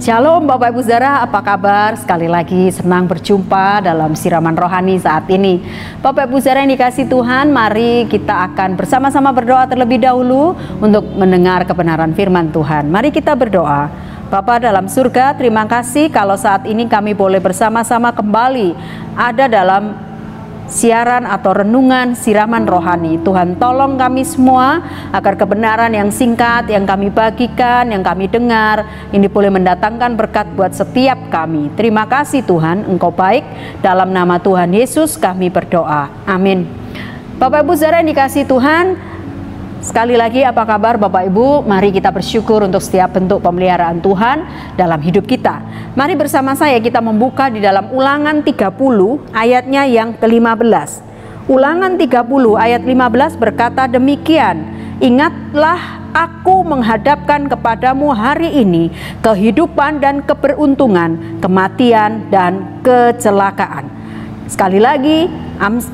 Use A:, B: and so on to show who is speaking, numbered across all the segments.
A: Shalom Bapak Ibu Saudara, apa kabar? Sekali lagi senang berjumpa dalam siraman rohani saat ini. Bapak Ibu Saudara yang dikasihi Tuhan, mari kita akan bersama-sama berdoa terlebih dahulu untuk mendengar kebenaran firman Tuhan. Mari kita berdoa. Bapa dalam surga, terima kasih kalau saat ini kami boleh bersama-sama kembali ada dalam siaran atau renungan siraman rohani. Tuhan tolong kami semua agar kebenaran yang singkat yang kami bagikan, yang kami dengar, ini boleh mendatangkan berkat buat setiap kami. Terima kasih Tuhan, Engkau baik. Dalam nama Tuhan Yesus kami berdoa. Amin. Bapak Ibu Saudara yang dikasihi Tuhan, sekali lagi apa kabar Bapak Ibu? Mari kita bersyukur untuk setiap bentuk pemeliharaan Tuhan dalam hidup kita. Mari bersama saya kita membuka di dalam Ulangan 30 ayatnya yang ke-15. Ulangan 30 ayat 15 berkata demikian, ingatlah aku menghadapkan kepadamu hari ini kehidupan dan keberuntungan, kematian dan kecelakaan. Sekali lagi,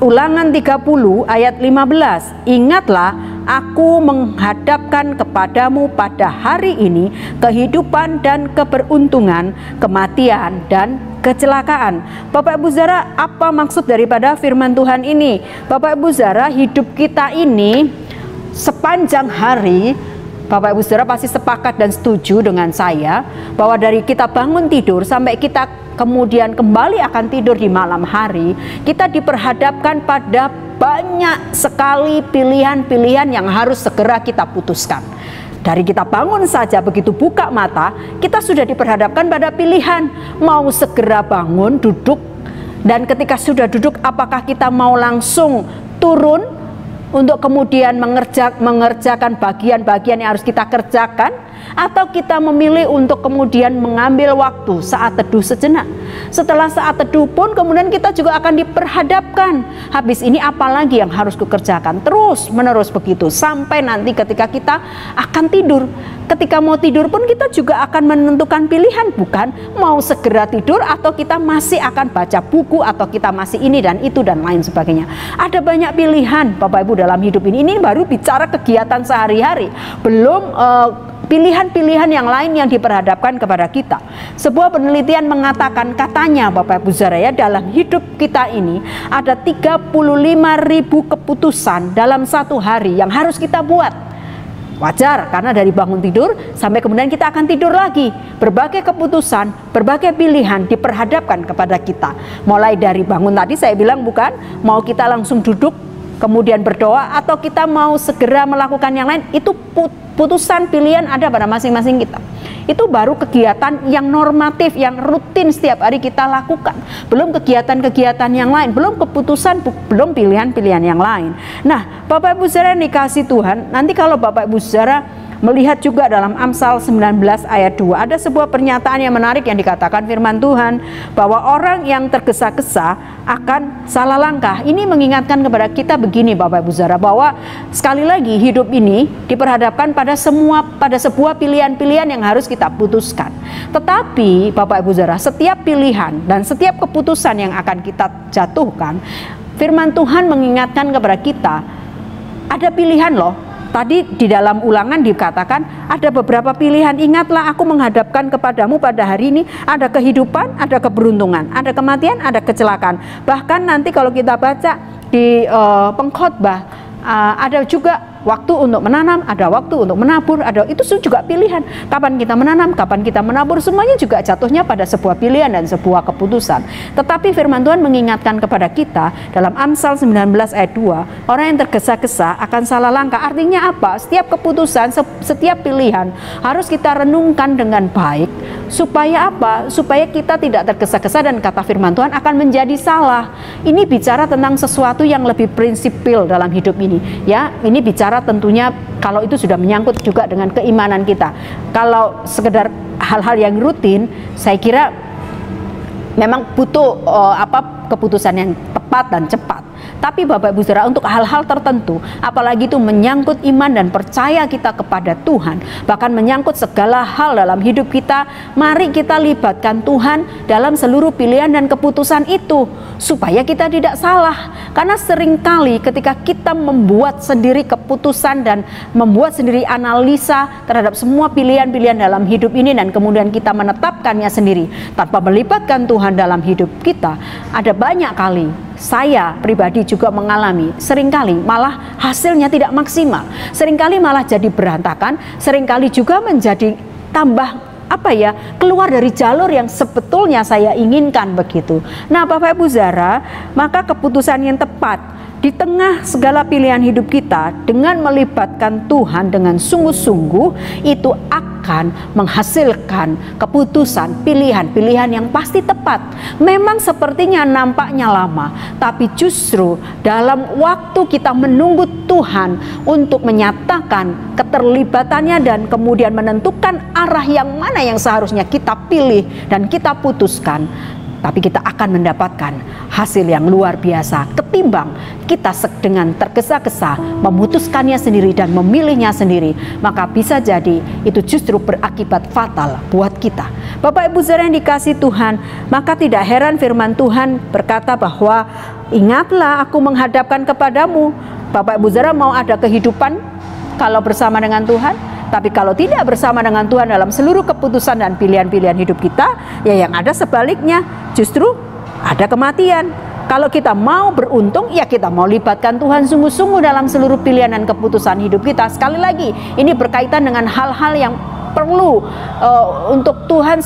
A: Ulangan 30 ayat 15, ingatlah aku menghadapkan kepadamu pada hari ini kehidupan dan keberuntungan, kematian dan kecelakaan. Bapak Ibu Saudara, apa maksud daripada firman Tuhan ini? Bapak Ibu Saudara, hidup kita ini sepanjang hari, Bapak Ibu Saudara pasti sepakat dan setuju dengan saya bahwa dari kita bangun tidur sampai kita kemudian kembali akan tidur di malam hari, kita diperhadapkan pada banyak sekali pilihan-pilihan yang harus segera kita putuskan. Dari kita bangun saja, begitu buka mata, kita sudah diperhadapkan pada pilihan. Mau segera bangun, duduk, dan ketika sudah duduk, apakah kita mau langsung turun untuk kemudian mengerjakan bagian-bagian yang harus kita kerjakan, atau kita memilih untuk kemudian mengambil waktu saat teduh sejenak. Setelah saat teduh pun kemudian kita juga akan diperhadapkan, habis ini apa lagi yang harus kukerjakan, terus menerus begitu sampai nanti ketika kita akan tidur. Ketika mau tidur pun kita juga akan menentukan pilihan, bukan mau segera tidur atau kita masih akan baca buku, atau kita masih ini dan itu dan lain sebagainya. Ada banyak pilihan Bapak Ibu dalam hidup ini. Ini baru bicara kegiatan sehari-hari, belum pilihan-pilihan yang lain yang diperhadapkan kepada kita. Sebuah penelitian mengatakan, katanya Bapak Ibu Saudara ya, dalam hidup kita ini ada 35.000 keputusan dalam satu hari yang harus kita buat. Wajar, karena dari bangun tidur sampai kemudian kita akan tidur lagi, berbagai keputusan, berbagai pilihan diperhadapkan kepada kita. Mulai dari bangun tadi saya bilang, bukan mau kita langsung duduk kemudian berdoa, atau kita mau segera melakukan yang lain, itu putusan pilihan ada pada masing-masing kita. Itu baru kegiatan yang normatif, yang rutin setiap hari kita lakukan. Belum kegiatan-kegiatan yang lain, belum keputusan, belum pilihan-pilihan yang lain. Nah, Bapak Ibu Saudara yang dikasihi Tuhan, nanti kalau Bapak Ibu Saudara melihat juga dalam Amsal 19 ayat 2, ada sebuah pernyataan yang menarik yang dikatakan firman Tuhan, bahwa orang yang tergesa-gesa akan salah langkah. Ini mengingatkan kepada kita begini Bapak Ibu Saudara, bahwa sekali lagi hidup ini diperhadapkan pada sebuah pilihan-pilihan yang harus kita putuskan. Tetapi Bapak Ibu Saudara, setiap pilihan dan setiap keputusan yang akan kita jatuhkan, firman Tuhan mengingatkan kepada kita, ada pilihan loh. Tadi di dalam Ulangan dikatakan ada beberapa pilihan. Ingatlah aku menghadapkan kepadamu pada hari ini ada kehidupan, ada keberuntungan, ada kematian, ada kecelakaan. Bahkan nanti kalau kita baca di pengkhotbah, ada juga waktu untuk menanam, ada waktu untuk menabur, itu juga pilihan. Kapan kita menanam, kapan kita menabur, semuanya juga jatuhnya pada sebuah pilihan dan sebuah keputusan. Tetapi firman Tuhan mengingatkan kepada kita dalam Amsal 19 ayat 2, orang yang tergesa-gesa akan salah langkah. Artinya apa? Setiap keputusan, setiap pilihan harus kita renungkan dengan baik. Supaya apa? Supaya kita tidak tergesa-gesa dan kata firman Tuhan akan menjadi salah. Ini bicara tentang sesuatu yang lebih prinsipil dalam hidup ini. Ya, ini bicara tentunya kalau itu sudah menyangkut juga dengan keimanan kita. Kalau sekedar hal-hal yang rutin, saya kira memang butuh keputusan yang tepat dan cepat. Tapi Bapak Ibu Saudara, untuk hal-hal tertentu, apalagi itu menyangkut iman dan percaya kita kepada Tuhan, bahkan menyangkut segala hal dalam hidup kita, mari kita libatkan Tuhan dalam seluruh pilihan dan keputusan itu, supaya kita tidak salah. Karena seringkali ketika kita membuat sendiri keputusan dan membuat sendiri analisa terhadap semua pilihan-pilihan dalam hidup ini, dan kemudian kita menetapkannya sendiri tanpa melibatkan Tuhan dalam hidup kita, ada banyak kali saya pribadi juga mengalami, seringkali malah hasilnya tidak maksimal, seringkali malah jadi berantakan, seringkali juga menjadi tambah keluar dari jalur yang sebetulnya saya inginkan begitu. Nah, Bapak Ibu Saudara, maka keputusan yang tepat di tengah segala pilihan hidup kita dengan melibatkan Tuhan dengan sungguh-sungguh, itu akan menghasilkan keputusan, pilihan-pilihan yang pasti tepat. Memang sepertinya nampaknya lama, tapi justru dalam waktu kita menunggu Tuhan untuk menyatakan keterlibatannya dan kemudian menentukan arah yang mana yang seharusnya kita pilih dan kita putuskan, tapi kita akan mendapatkan hasil yang luar biasa ketimbang kita dengan tergesa-gesa memutuskannya sendiri dan memilihnya sendiri. Maka bisa jadi itu justru berakibat fatal buat kita. Bapak Ibu Saudara yang dikasihi Tuhan, maka tidak heran firman Tuhan berkata bahwa ingatlah aku menghadapkan kepadamu. Bapak Ibu Saudara mau ada kehidupan kalau bersama dengan Tuhan? Tapi kalau tidak bersama dengan Tuhan dalam seluruh keputusan dan pilihan-pilihan hidup kita, ya yang ada sebaliknya, justru ada kematian. Kalau kita mau beruntung, ya kita mau libatkan Tuhan sungguh-sungguh dalam seluruh pilihan dan keputusan hidup kita. Sekali lagi, ini berkaitan dengan hal-hal yang perlu untuk Tuhan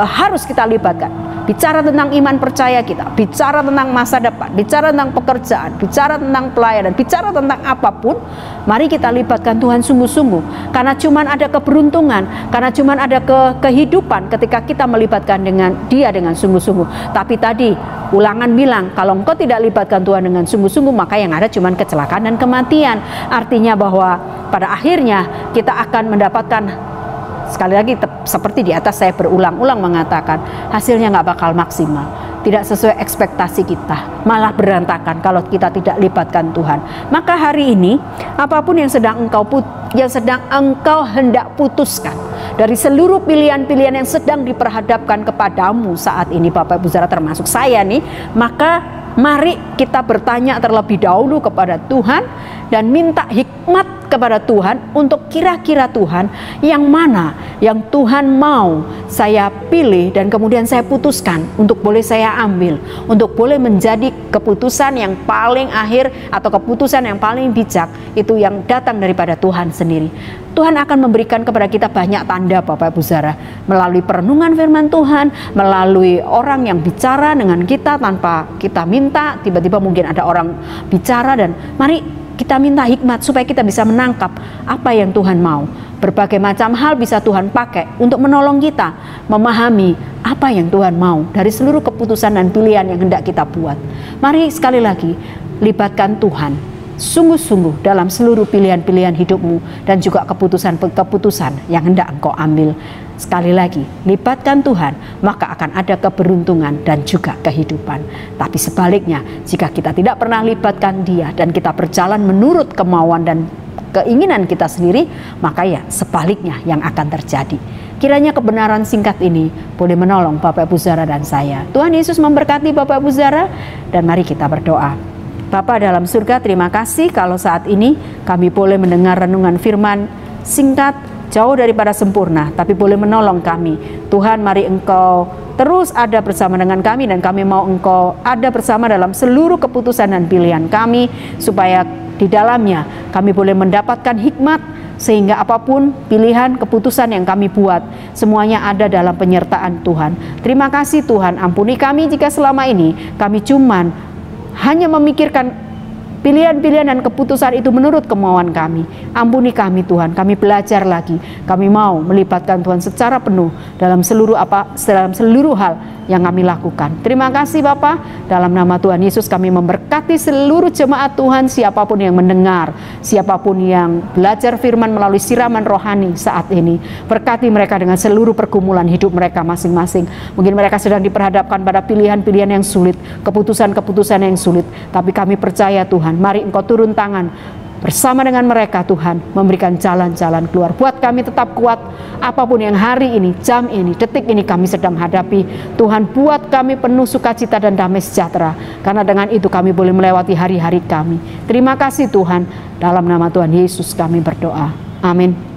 A: harus kita libatkan. Bicara tentang iman percaya kita, bicara tentang masa depan, bicara tentang pekerjaan, bicara tentang pelayanan, bicara tentang apapun, mari kita libatkan Tuhan sungguh-sungguh. Karena cuman ada keberuntungan, karena cuman ada kehidupan ketika kita melibatkan dengan Dia dengan sungguh-sungguh. Tapi tadi Ulangan bilang, kalau engkau tidak libatkan Tuhan dengan sungguh-sungguh, maka yang ada cuman kecelakaan dan kematian. Artinya bahwa pada akhirnya kita akan mendapatkan, sekali lagi seperti di atas saya berulang-ulang mengatakan, hasilnya nggak bakal maksimal, tidak sesuai ekspektasi kita, malah berantakan kalau kita tidak libatkan Tuhan. Maka hari ini apapun yang sedang engkau hendak putuskan dari seluruh pilihan-pilihan yang sedang diperhadapkan kepadamu saat ini, Bapak Ibu Saudara, termasuk saya nih, maka mari kita bertanya terlebih dahulu kepada Tuhan dan minta hikmat kepada Tuhan untuk kira-kira Tuhan yang mana yang Tuhan mau saya pilih dan kemudian saya putuskan untuk boleh saya ambil, untuk boleh menjadi keputusan yang paling akhir atau keputusan yang paling bijak, itu yang datang daripada Tuhan sendiri. Tuhan akan memberikan kepada kita banyak tanda, Bapak Ibu Saudara, melalui perenungan firman Tuhan, melalui orang yang bicara dengan kita tanpa kita minta. Tiba-tiba mungkin ada orang bicara dan mari kita minta hikmat supaya kita bisa menangkap apa yang Tuhan mau. Berbagai macam hal bisa Tuhan pakai untuk menolong kita memahami apa yang Tuhan mau dari seluruh keputusan dan pilihan yang hendak kita buat. Mari sekali lagi libatkan Tuhan sungguh-sungguh dalam seluruh pilihan-pilihan hidupmu dan juga keputusan-keputusan yang hendak engkau ambil. Sekali lagi, libatkan Tuhan, maka akan ada keberuntungan dan juga kehidupan. Tapi sebaliknya, jika kita tidak pernah libatkan Dia dan kita berjalan menurut kemauan dan keinginan kita sendiri, maka ya sebaliknya yang akan terjadi. Kiranya kebenaran singkat ini boleh menolong Bapak Ibu Saudara dan saya. Tuhan Yesus memberkati Bapak Ibu Saudara, dan mari kita berdoa. Bapa dalam surga, terima kasih kalau saat ini kami boleh mendengar renungan firman singkat, jauh daripada sempurna, tapi boleh menolong kami. Tuhan, mari Engkau terus ada bersama dengan kami, dan kami mau Engkau ada bersama dalam seluruh keputusan dan pilihan kami, supaya di dalamnya kami boleh mendapatkan hikmat, sehingga apapun pilihan keputusan yang kami buat, semuanya ada dalam penyertaan Tuhan. Terima kasih Tuhan, ampuni kami jika selama ini kami cuman hanya memikirkan pilihan-pilihan dan keputusan itu menurut kemauan kami. Ampuni kami Tuhan, kami belajar lagi. Kami mau melibatkan Tuhan secara penuh dalam seluruh hal yang kami lakukan. Terima kasih Bapa, dalam nama Tuhan Yesus kami memberkati seluruh jemaat Tuhan, siapapun yang mendengar, siapapun yang belajar firman melalui siraman rohani saat ini. Berkati mereka dengan seluruh pergumulan hidup mereka masing-masing. Mungkin mereka sedang diperhadapkan pada pilihan-pilihan yang sulit, keputusan-keputusan yang sulit. Tapi kami percaya Tuhan, mari Engkau turun tangan bersama dengan mereka Tuhan, memberikan jalan-jalan keluar. Buat kami tetap kuat, apapun yang hari ini, jam ini, detik ini kami sedang hadapi. Tuhan, buat kami penuh sukacita dan damai sejahtera, karena dengan itu kami boleh melewati hari-hari kami. Terima kasih Tuhan, dalam nama Tuhan Yesus kami berdoa. Amin.